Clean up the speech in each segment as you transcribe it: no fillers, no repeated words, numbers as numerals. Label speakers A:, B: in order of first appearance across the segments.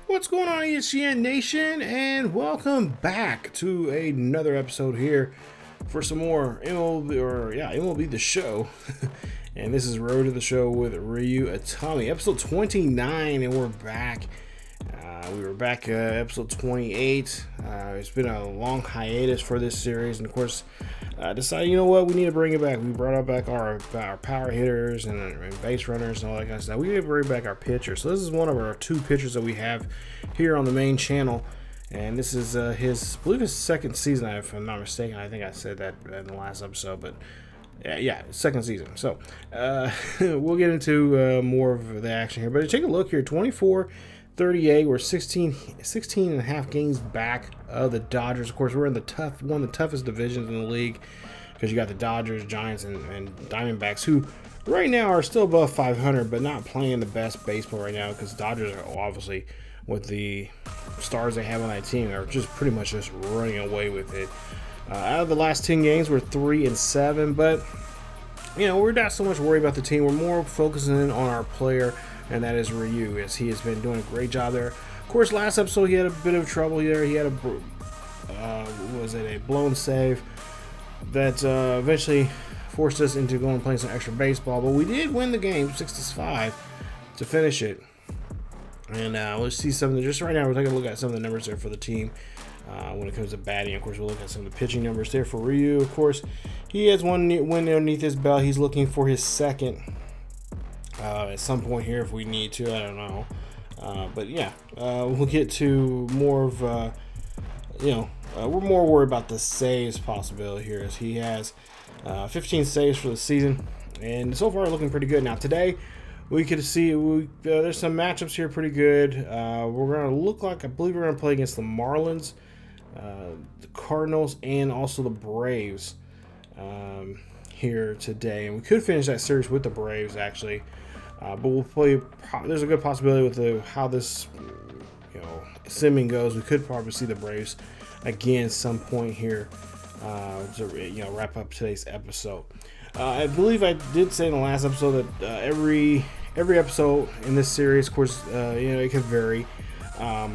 A: What's going on, ESGN Nation, and welcome back to another episode here for some more MLB The Show. And this is Road to the Show with Ryu Itami, episode 29, and we're back. We were back episode 28. It's been a long hiatus for this series, and of course, decided, you know what, we need to bring it back. We brought back our power hitters and base runners and all that kind of stuff. We need to bring back our pitchers. So this is one of our two pitchers that we have here on the main channel, and this is I believe his second season, if I'm not mistaken. I think I said that in the last episode, but yeah, second season. So we'll get into more of the action here. But take a look here, 24-38. We're 16 and a half games back of the Dodgers. Of course, we're in one of the toughest divisions in the league because you got the Dodgers, Giants, and Diamondbacks, who right now are still above 500, but not playing the best baseball right now because Dodgers are obviously, with the stars they have on that team, are just pretty much just running away with it. Out of the last 10 games, we're 3-7, but you know, we're not so much worried about the team. We're more focusing on our player, and that is Ryu, as he has been doing a great job there. Of course, last episode he had a bit of trouble here. He had a blown save that eventually forced us into going and playing some extra baseball. But we did win the game 6-5 to finish it. And let's see some of the, just right now we're taking a look at some of the numbers there for the team. When it comes to batting, of course, we'll look at some of the pitching numbers there for Ryu. Of course, he has one win underneath his belt. He's looking for his second at some point here if we need to. I don't know. But yeah, we'll get to more of, we're more worried about the saves possibility here, as he has 15 saves for the season. And so far, looking pretty good. Now, today, we could see there's some matchups here pretty good. We're going to look like, I believe we're going to play against the Marlins, the Cardinals, and also the Braves here today. And we could finish that series with the Braves, actually. But we'll play. There's a good possibility with how this, simming goes. We could probably see the Braves again some point here to wrap up today's episode. I believe I did say in the last episode that every episode in this series, of course, it could vary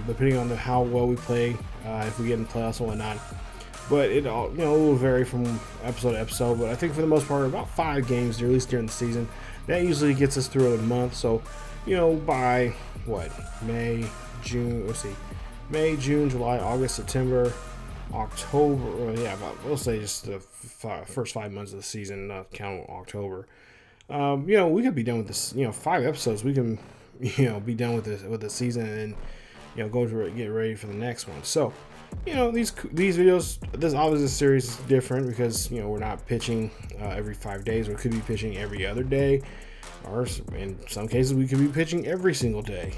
A: depending on how well we play, if we get in playoffs and whatnot. But it all, it will vary from episode to episode. But I think for the most part, about 5 games, or at least during the season, that usually gets us through a month. So, by May, June, July, August, September, October, we'll say just the first 5 months of the season, not count October. We could be done with this. 5 episodes, we can, be done with the season, and go to get ready for the next one. So, these videos, this series is different because we're not pitching every 5 days. We could be pitching every other day, or in some cases we could be pitching every single day.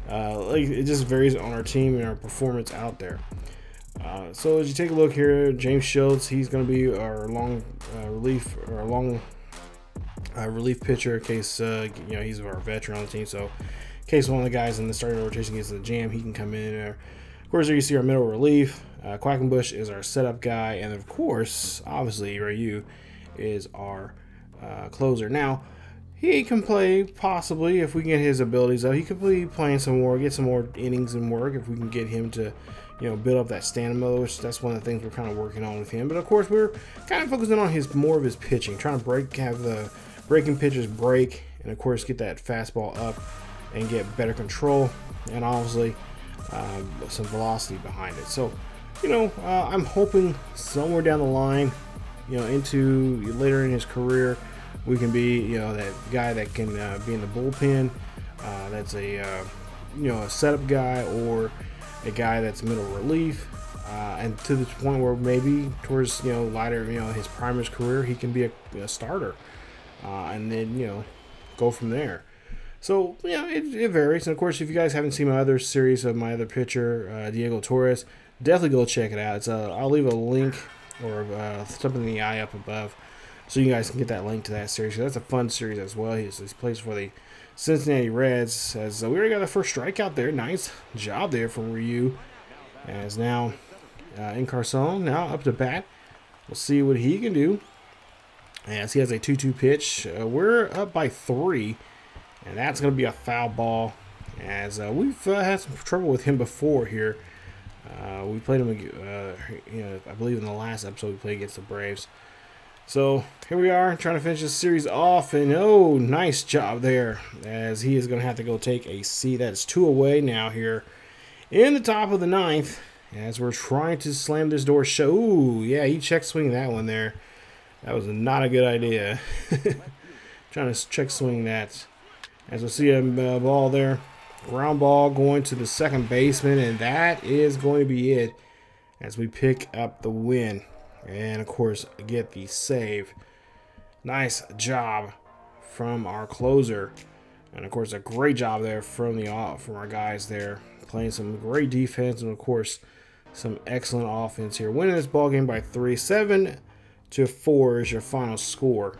A: It just varies on our team and our performance out there. So as you take a look here, James Shields, he's going to be our long relief pitcher in case he's our veteran on the team. So in case one of the guys in the starting rotation gets the jam, he can come in there. Of course, there you see our middle relief. Quackenbush is our setup guy, and of course, obviously, Ryu is our closer. Now, he can play possibly if we can get his abilities up. He could be playing some more, get some more innings and work if we can get him to, build up that stamina, which that's one of the things we're kind of working on with him. But of course, we're kind of focusing on more of his pitching, trying to have the breaking pitches break, and of course, get that fastball up and get better control, and obviously some velocity behind it. So, I'm hoping somewhere down the line, into later in his career, we can be, that guy that can be in the bullpen. That's a setup guy, or a guy that's middle relief, and to the point where maybe towards later his prime of his career, he can be a starter, and then go from there. So it varies. And of course, if you guys haven't seen my other series of my other pitcher, Diego Torres, definitely go check it out. It's I'll leave a link or something in the eye up above, so you guys can get that link to that series. That's a fun series as well. He plays for the Cincinnati Reds. As we already got the first strikeout there. Nice job there from Ryu. As now Encarnacion now up to bat. We'll see what he can do. As he has a 2-2 pitch. We're up by 3. And that's going to be a foul ball. as we've had some trouble with him before here. We played him, I believe in the last episode we played against the Braves. So here we are trying to finish this series off, and oh, nice job there, as he is going to have to go take a seat. That's 2 away now here in the top of the 9th, as we're trying to slam this door shut. Ooh, yeah, he check swing that one there. That was not a good idea. Trying to check swing that. As we see a ball there. Ground ball going to the second baseman, and that is going to be it as we pick up the win. And, of course, get the save. Nice job from our closer. And, of course, a great job there from our guys there. Playing some great defense and, of course, some excellent offense here. Winning this ball game by 3. 7-4 is your final score.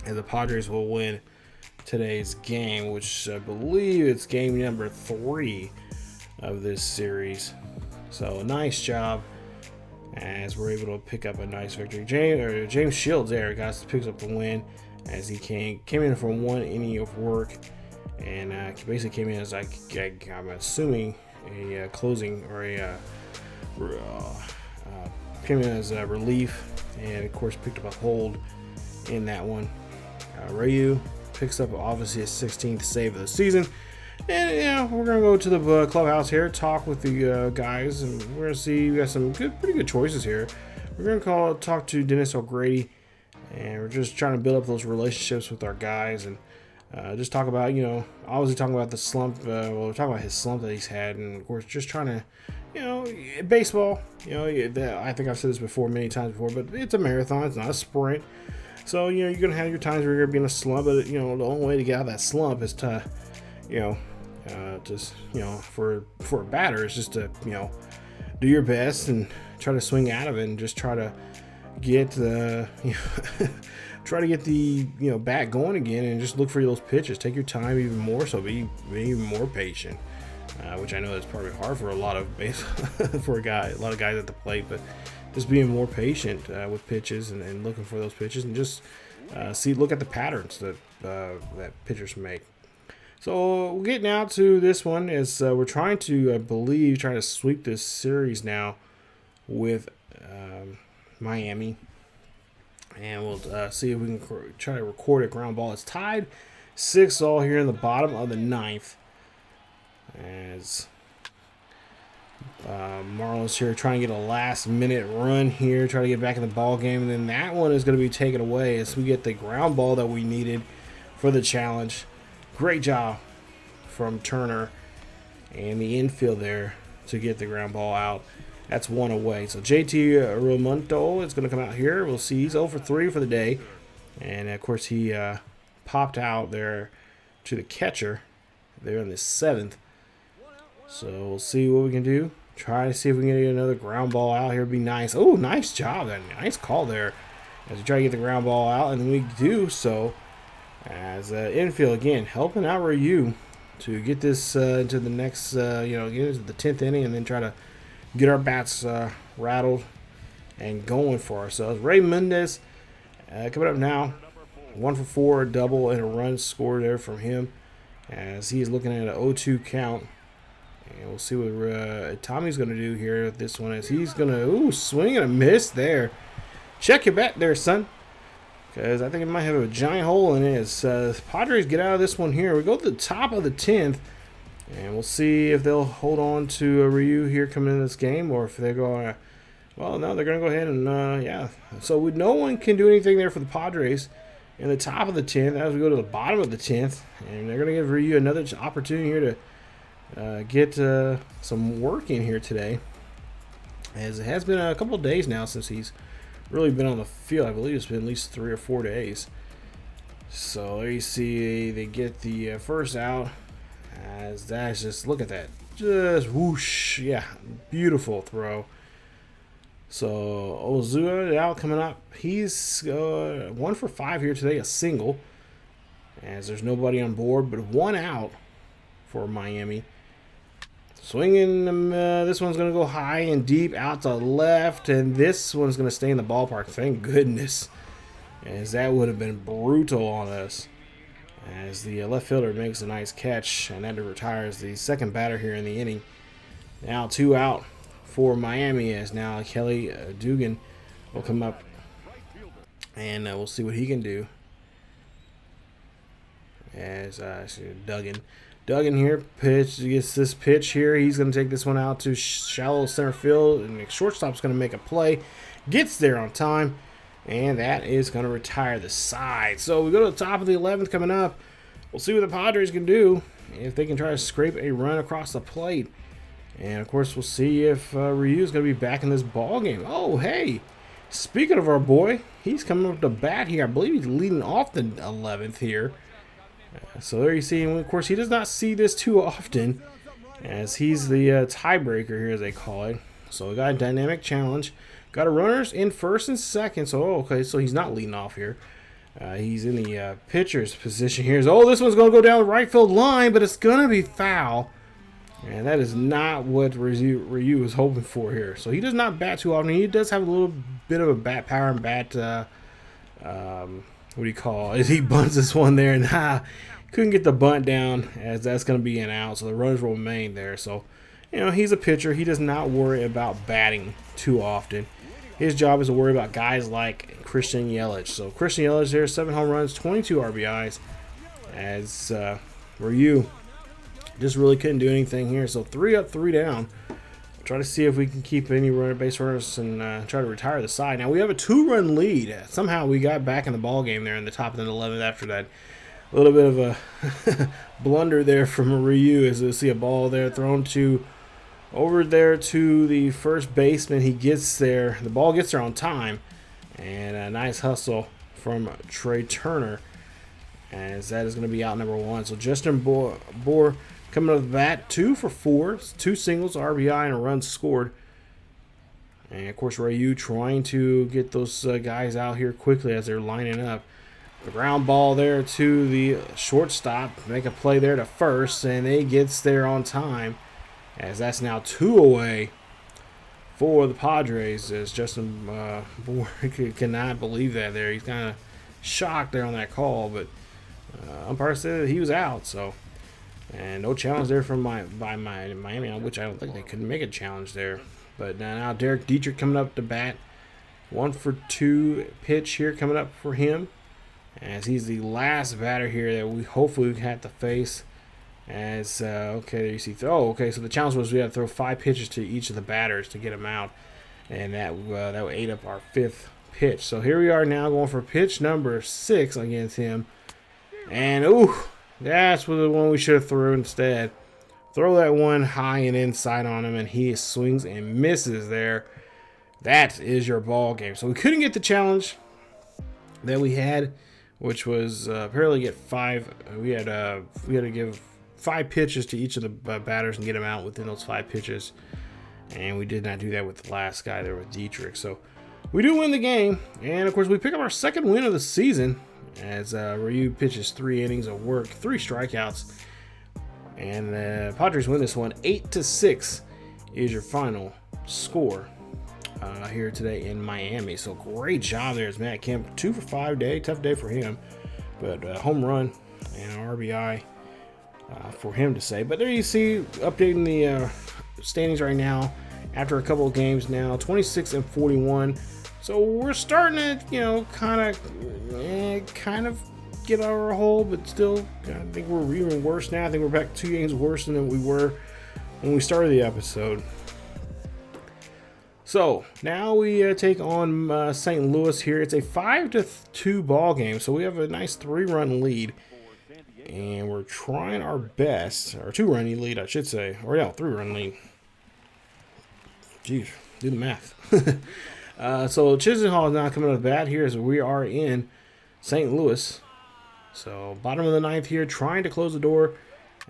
A: And the Padres will win today's game, which I believe it's game number 3 of this series. So nice job as we're able to pick up a nice victory. James Shields there picks up the win as he came in from 1 inning of work and basically came in as I'm assuming a closing or came in as a relief, and of course picked up a hold in that one. Ryu picks up obviously his 16th save of the season. And we're gonna go to the clubhouse here, talk with the guys, and we're gonna see we got some pretty good choices here. We're gonna talk to Dennis O'Grady, and we're just trying to build up those relationships with our guys, and just talk about obviously talking about the slump. We're talking about his slump that he's had, and of course just trying to baseball. I think I've said this before many times before, but it's a marathon. It's not a sprint. So you're gonna have your times where you're gonna be in a slump, but the only way to get out of that slump is to for a batter is just to do your best and try to swing out of it and just try to get the bat going again, and just look for those pitches. Take your time even more, so be even more patient, which I know is probably hard for a lot of a lot of guys at the plate, but just being more patient with pitches and looking for those pitches, and just look at the patterns that pitchers make. So we'll get now to this one as we're trying to sweep this series now with Miami, and we'll see if we can try to record a ground ball. It's tied 6-all here in the bottom of the 9th as Marlins here trying to get a last-minute run here, try to get back in the ball game, and then that one is going to be taken away as we get the ground ball that we needed for the challenge. Great job from Turner and the infield there to get the ground ball out. That's 1 away. So JT Realmuto is going to come out here. We'll see. He's 0 for 3 for the day, and of course he popped out there to the catcher there in the 7th. So we'll see what we can do. Try to see if we can get another ground ball out here. It'd be nice. Oh, nice job. That nice call there as we try to get the ground ball out, and we do so as infield again helping out Ryu to get this into the next get into the 10th inning, and then try to get our bats rattled and going for ourselves. Ray Mendez coming up now, 1 for 4, a double and a run scored there from him as he's looking at an 0-2 count. And we'll see what Itami's going to do here with this one, as he's going to swing and a miss there. Check your bat there, son, because I think it might have a giant hole in it. As Padres get out of this one here, we go to the top of the 10th, and we'll see if they'll hold on to Ryu here coming in this game, or if they're going well, no, they're going to go ahead and So no one can do anything there for the Padres in the top of the 10th as we go to the bottom of the 10th, and they're going to give Ryu another opportunity here to get some work in here today, as it has been a couple of days now since he's really been on the field. I believe it's been at least 3 or 4 days. So there you see they get the first out, as that's just, look at that, just whoosh, yeah, beautiful throw. So Ozuna out coming up. He's 1 for 5 here today, a single, as there's nobody on board, but 1 out for Miami. Swinging, this one's going to go high and deep out to left, and this one's going to stay in the ballpark. Thank goodness, as that would have been brutal on us. as the left fielder makes a nice catch, and that retires the second batter here in the inning. Now 2 out for Miami, as now Kelly Dugan will come up, and we'll see what he can do. As Duggan here gets this pitch here. He's going to take this one out to shallow center field, and the shortstop's going to make a play. Gets there on time, and that is going to retire the side. So we go to the top of the 11th coming up. We'll see what the Padres can do, if they can try to scrape a run across the plate. And, of course, we'll see if Ryu is going to be back in this ball game. Oh, hey, speaking of our boy, he's coming up to bat here. I believe he's leading off the 11th here. So there you see him. Of course, he does not see this too often, as he's the tiebreaker here, as they call it. So we got a dynamic challenge. Got a runners in first and second. So, okay, so he's not leading off here. He's in the pitcher's position here. So, this one's going to go down the right field line, but it's going to be foul. And that is not what Ryu was hoping for here. So he does not bat too often. He does have a little bit of a bat power and bat, what do you call it? He bunts this one there, and couldn't get the bunt down, as that's going to be an out. So the runners will remain there. So, he's a pitcher. He does not worry about batting too often. His job is to worry about guys like Christian Yelich. So Christian Yelich there, 7 home runs, 22 RBIs, as Ryu just really couldn't do anything here. So 3 up, 3 down. We'll try to see if we can keep any base runners and try to retire the side. Now we have a 2-run lead. Somehow we got back in the ball game there in the top of the 11th after that little bit of a blunder there from Ryu, as we see a ball there thrown over there to the first baseman. He gets there. The ball gets there on time, and a nice hustle from Trey Turner, as that is going to be out number 1. So Justin Bohr coming up the bat, 2 for 4, 2 singles, RBI, and a run scored. And, of course, Ryu trying to get those guys out here quickly as they're lining up. The ground ball there to the shortstop. Make a play there to first, and he gets there on time, as that's now 2 away for the Padres, as Justin Bohr cannot believe that there. He's kind of shocked there on that call, but umpire said that he was out, so. And no challenge there from Miami, which I don't think they could make a challenge there. But now Derek Dietrich coming up to bat. 1 for 2 pitch here coming up for him, as he's the last batter here that we hopefully have to face. As okay, there you see. Oh, okay. So the challenge was we had to throw 5 pitches to each of the batters to get them out, and that would ate up our 5th pitch. So here we are now going for pitch number 6 against him, and that's the one we should have thrown instead. Throw that one high and inside on him, and he swings and misses there. That is your ball game. So we couldn't get the challenge that we had, which was apparently get 5. We had to give 5 pitches to each of the batters and get them out within those 5 pitches, and we did not do that with the last guy there with Dietrich. So we do win the game, and of course we pick up our 2nd win of the season, as Ryu pitches 3 innings of work, 3 strikeouts, and the Padres win this one 8-6 is your final score here today in Miami. So great job there as Matt Kemp, 2 for 5 day, tough day for him, but home run and an RBI for him to say. But there you see, updating the standings right now after a couple of games now, 26-41. So we're starting to, kind of get out of our hole, but still, I think we're even worse now. I think we're back 2 games worse than we were when we started the episode. So now we take on St. Louis here. It's a 5-2 ball game, so we have a nice 3-run lead, and we're trying our best, or 2-run lead, I should say, or 3-run lead. Jeez, do the math. So Chisenhall is now coming to the bat here as we are in St. Louis. So bottom of the 9th here, trying to close the door,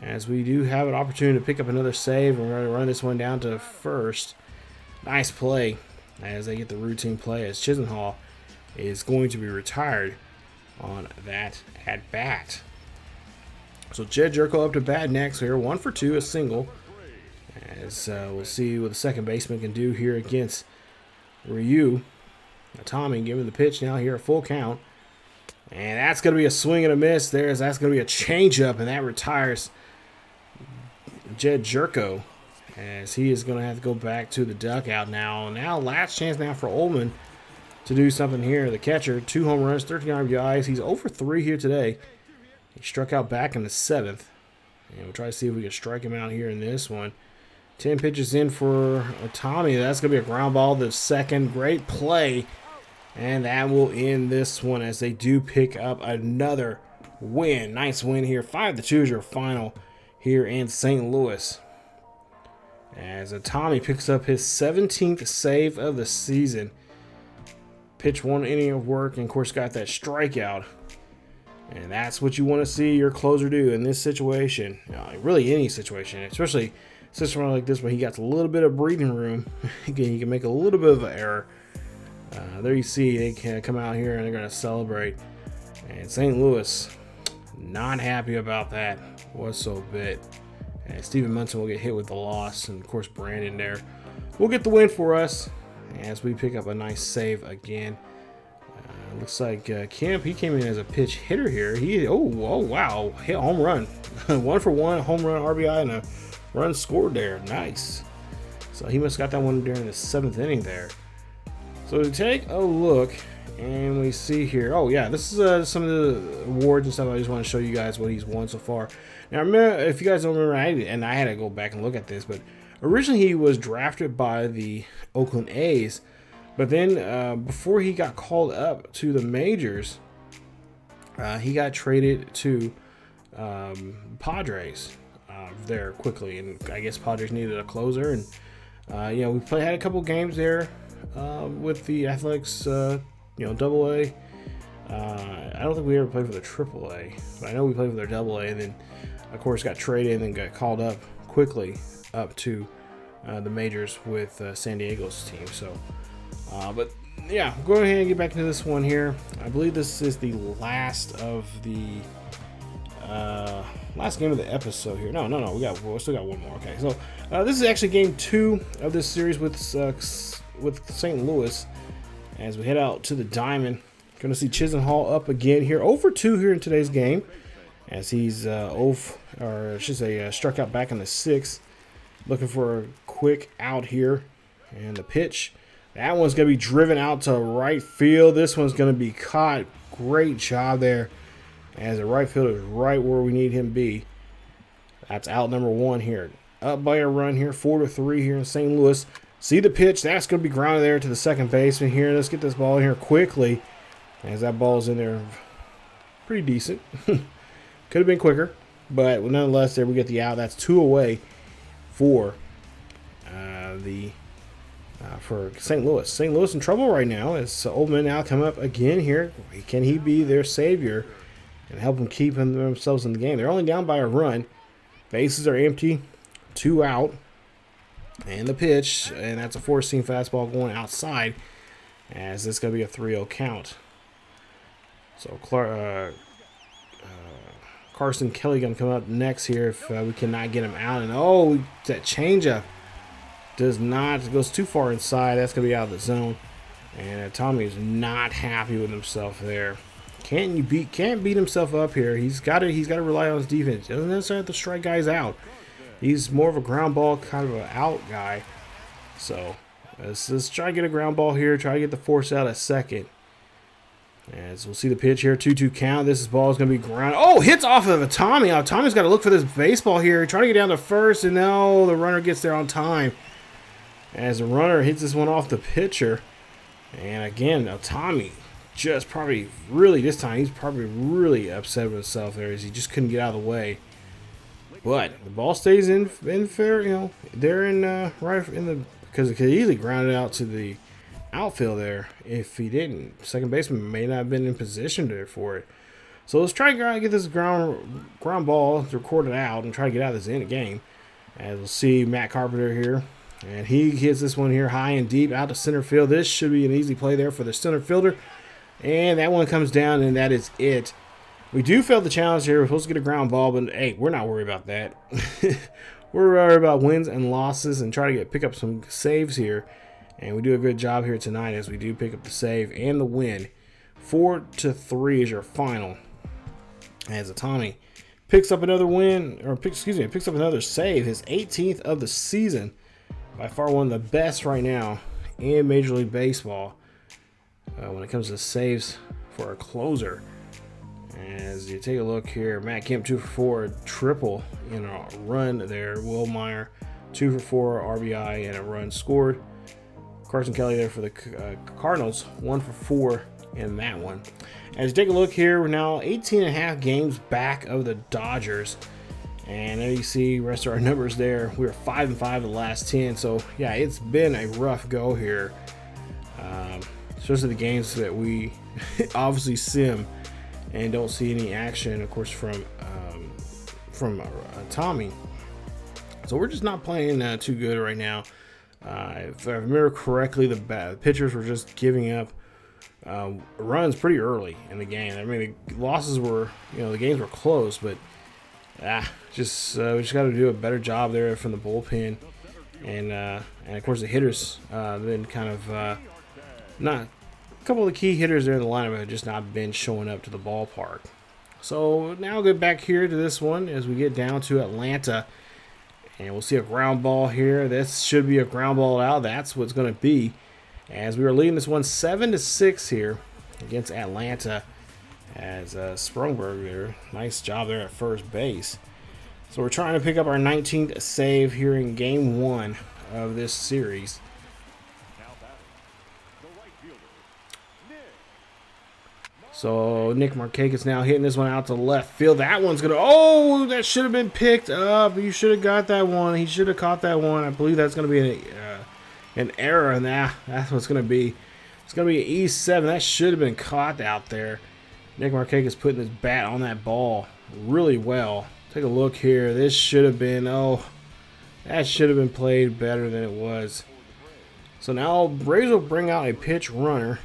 A: as we do have an opportunity to pick up another save. We're going to run this one down to first. Nice play as they get the routine play, as Chisenhall is going to be retired on that at bat. So Jed Jerko up to bat next here, 1 for 2, a single. As we'll see what the second baseman can do here against Ryu Itami, giving the pitch now here, a full count. And that's going to be a swing and a miss. That's going to be a changeup, and that retires Jed Jerko, as he is going to have to go back to the dugout now. Now, last chance now for Ullman to do something here. The catcher, 2 home runs, 13 RBIs. He's 0 for 3 here today. He struck out back in the 7th. And we'll try to see if we can strike him out here in this one. 10 pitches in for Itami. That's going to be a ground ball to second. Great play. And that will end this one as they do pick up another win. Nice win here. 5-2 is your final here in St. Louis. As Itami picks up his 17th save of the season. Pitched 1 inning of work and, of course, got that strikeout. And that's what you want to see your closer do in this situation. Really any situation, especially a situation like this where he got a little bit of breathing room. Again, he can make a little bit of an error. There you see they can come out here and they're going to celebrate. And St. Louis, not happy about that whatsoever. And Steven Munson will get hit with the loss. And, of course, Brandon there will get the win for us as we pick up a nice save again. Looks like Kemp, he came in as a pitch hitter here. Oh wow, hit home run. 1 for 1, home run, RBI, and a run scored there. Nice. So he must have got that one during the 7th inning there. So to take a look, and we see here, oh yeah, this is some of the awards and stuff. I just want to show you guys what he's won so far. Now remember, if you guys don't remember, I had to go back and look at this, but originally he was drafted by the Oakland A's. But then before he got called up to the majors, he got traded to Padres there quickly. And I guess Padres needed a closer. And, we had a couple games there with the Athletics, Double A. I don't think we ever played for the Triple A. But I know we played for their Double A. And then, of course, got traded and then got called up quickly up to the majors with San Diego's team. So... but yeah, go ahead and get back into this one here. I believe this is the last of the last game of the episode here. No, we still got one more. Okay, so this is actually game 2 of this series with St. Louis as we head out to the Diamond. Going to see Chisenhall up again here, 0 for 2 here in today's game, as he's struck out back in the 6th, looking for a quick out here, and the pitch. That one's going to be driven out to right field. This one's going to be caught. Great job there, as the right fielder is right where we need him to be. That's out number 1 here. Up by a run here, 4-3 here in St. Louis. See the pitch. That's going to be grounded there to the second baseman here. Let's get this ball in here quickly, as that ball's in there pretty decent. Could have been quicker, but nonetheless, there we get the out. That's 2 away for for St. Louis. St. Louis in trouble right now as Oldman now come up again here. Can he be their savior and help them keep themselves in the game? They're only down by a run. Bases are empty. 2 out. And the pitch, and that's a 4-seam fastball going outside, as this is going to be a 3-0 count. So Carson Kelly going to come up next here if we cannot get him out. And that changeup goes too far inside. That's going to be out of the zone. And Tommy is not happy with himself there. Can't beat himself up here. He's got to rely on his defense. He doesn't necessarily have to strike guys out. He's more of a ground ball kind of an out guy. So let's try to get a ground ball here. Try to get the force out at second. As we'll see the pitch here, 2-2 count. This ball is going to be ground. Oh, hits off of Itami. Tommy's got to look for this baseball here. Trying to get down to first, and no, the runner gets there on time. As the runner hits this one off the pitcher. And again, Itami just probably really, this time, he's probably really upset with himself there as he just couldn't get out of the way. But the ball stays in fair, they're in right in the, because it could easily ground it out to the outfield there if he didn't. Second baseman may not have been in position there for it. So let's try to get this ground ball recorded out and try to get out of this in the game. As we'll see Matt Carpenter here. And he hits this one here high and deep out to center field. This should be an easy play there for the center fielder. And that one comes down, and that is it. We do fail the challenge here. We're supposed to get a ground ball, but hey, we're not worried about that. We're worried about wins and losses and try to pick up some saves here. And we do a good job here tonight as we do pick up the save and the win 4-3 is your final. As Itami picks up another win, or picks up another save, his 18th of the season. By far one of the best right now in Major League Baseball when it comes to saves for a closer. As you take a look here, Matt Kemp 2 for 4, triple in a run there. Will Meyer 2 for 4 RBI and a run scored. Carson Kelly there for the Cardinals 1 for 4 in that one. As you take a look here, we're now 18.5 games back of the Dodgers. And there you see rest of our numbers there. We were 5-5 the last 10. So yeah, it's been a rough go here. Especially the games that we obviously sim and don't see any action, of course, from Tommy. So we're just not playing too good right now. If I remember correctly, the pitchers were just giving up runs pretty early in the game. I mean, the losses were, the games were close, but we just got to do a better job there from the bullpen, and of course the hitters been kind of not. A couple of the key hitters there in the lineup have just not been showing up to the ballpark. So now we'll get back here to this one as we get down to Atlanta. And we'll see a ground ball here. This should be a ground ball out. That's what's going to be. As we are leading this one 7-6 here against Atlanta. As Sprungberg there. Nice job there at first base. So we're trying to pick up our 19th save here in game 1 of this series. So Nick Markakis now hitting this one out to left field. That one's going to... Oh, that should have been picked up. You should have got that one. He should have caught that one. I believe that's going to be an error. And that's what's going to be. It's going to be an E7. That should have been caught out there. Nick Markakis putting his bat on that ball really well. Take a look here. This should have been... Oh, that should have been played better than it was. So now Braves will bring out a pitch runner.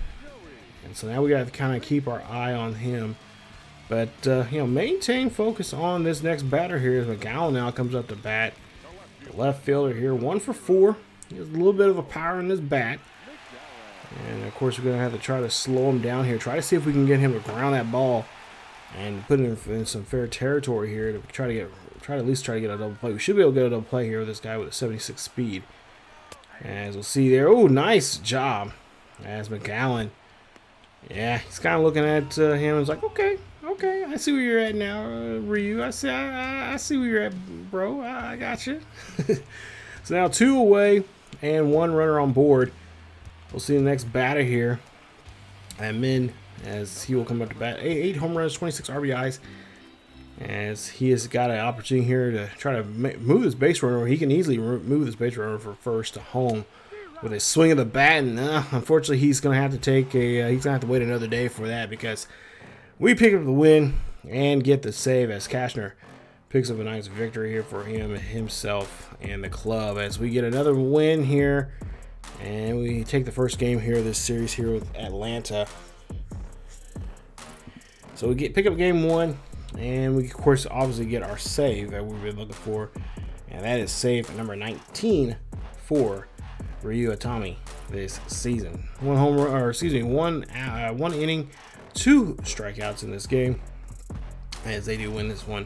A: And so now we got to kind of keep our eye on him. But, maintain focus on this next batter here as McGowan now comes up to bat. The left fielder here, 1 for 4. He has a little bit of a power in his bat. And, of course, we're going to have to try to slow him down here. Try to see if we can get him to ground that ball and put it in some fair territory here to try to at least try to get a double play. We should be able to get a double play here with this guy with a 76 speed. As we'll see there. Oh, nice job. As McGowan. Yeah, he's kind of looking at him and is like, okay, I see where you're at now, Ryu. I see where you're at, bro. I got you. So now 2 away and 1 runner on board. We'll see the next batter here. And Min, as he will come up to bat. 8 home runs, 26 RBIs. As he has got an opportunity here to try to move this base runner. He can easily move this base runner from first to home with a swing of the bat, and unfortunately he's going to have to he's going to have to wait another day for that, because we pick up the win and get the save as Cashner picks up a nice victory here for himself and the club, as we get another win here, and we take the first game here of this series here with Atlanta. So we pick up game 1, and we of course obviously get our save that we've been looking for, and that is save number 19 for Ryu Itami this season. 1 home run, or excuse me, one inning, 2 strikeouts in this game, as they do win this one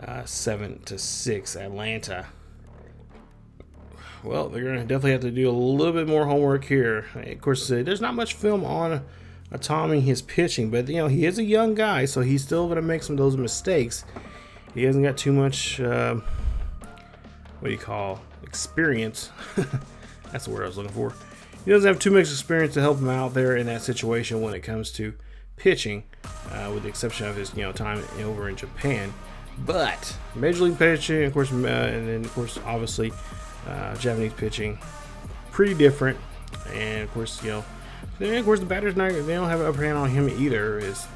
A: 7-6. Atlanta. Well, they're gonna definitely have to do a little bit more homework here. Of course, there's not much film on Itami, his pitching, but he is a young guy, so he's still gonna make some of those mistakes. He hasn't got too much experience. That's the word I was looking for. He doesn't have too much experience to help him out there in that situation when it comes to pitching, with the exception of his time over in Japan. But Major League pitching, of course, and then of course obviously Japanese pitching, pretty different. And of course the batters they don't have an upper hand on him either. There's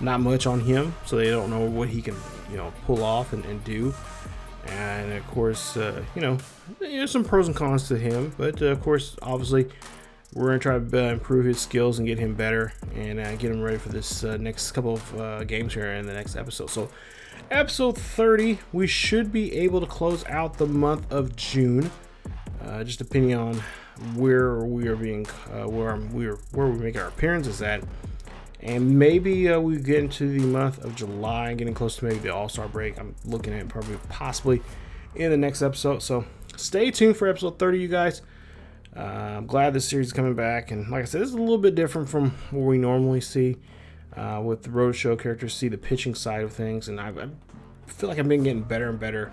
A: not much on him, so they don't know what he can pull off and do. And of course there's some pros and cons to him, but of course obviously we're going to try to improve his skills and get him better, and get him ready for this next couple of games here in the next episode. So episode 30, we should be able to close out the month of June. just depending on where we are being, where we make our appearances at. And maybe we get into the month of July, getting close to maybe the All-Star break. I'm looking at possibly in the next episode. So stay tuned for episode 30, you guys. I'm glad this series is coming back. And like I said, this is a little bit different from what we normally see with the roadshow characters, see the pitching side of things. And I feel like I've been getting better and better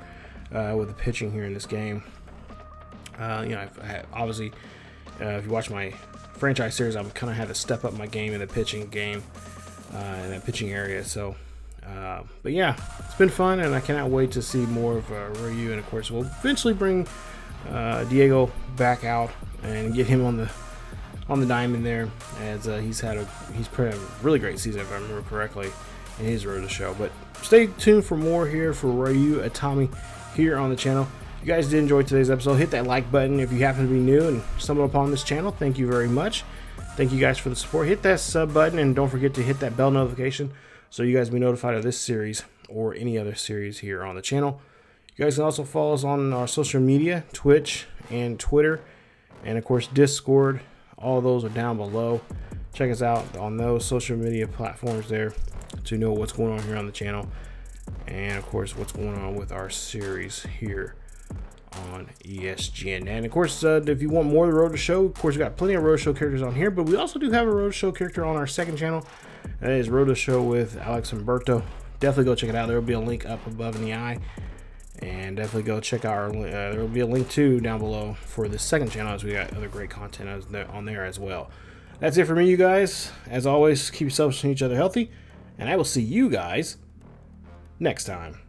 A: with the pitching here in this game. Obviously, if you watch my franchise series, I've kind of had to step up my game in the pitching game, in that pitching area. So, but yeah, it's been fun, and I cannot wait to see more of Ryu. And of course, we'll eventually bring Diego back out and get him on the diamond there, as he's put a really great season, if I remember correctly, in his road to show. But stay tuned for more here for Ryu Itami here on the channel. If you guys did enjoy today's episode, hit that like button. If you happen to be new and stumbled upon this channel, thank you very much. Thank you guys for the support. Hit that sub button, and don't forget to hit that bell notification so you guys be notified of this series or any other series here on the channel. You guys can also follow us on our social media, Twitch and Twitter, and of course Discord. All of those are down below. Check us out on those social media platforms there to know what's going on here on the channel, and of course what's going on with our series here on ESGNet. And of course, if you want more of the Road to Show, of course, we've got plenty of Road to Show characters on here, but we also do have a Road to Show character on our second channel. That is Road to Show with Alex Humberto. Definitely go check it out. There will be a link up above in the eye, and definitely go check out our there will be a link too down below for the second channel, as we got other great content on there as well. That's it for me, you guys. As always, keep yourselves and each other healthy, and I will see you guys next time.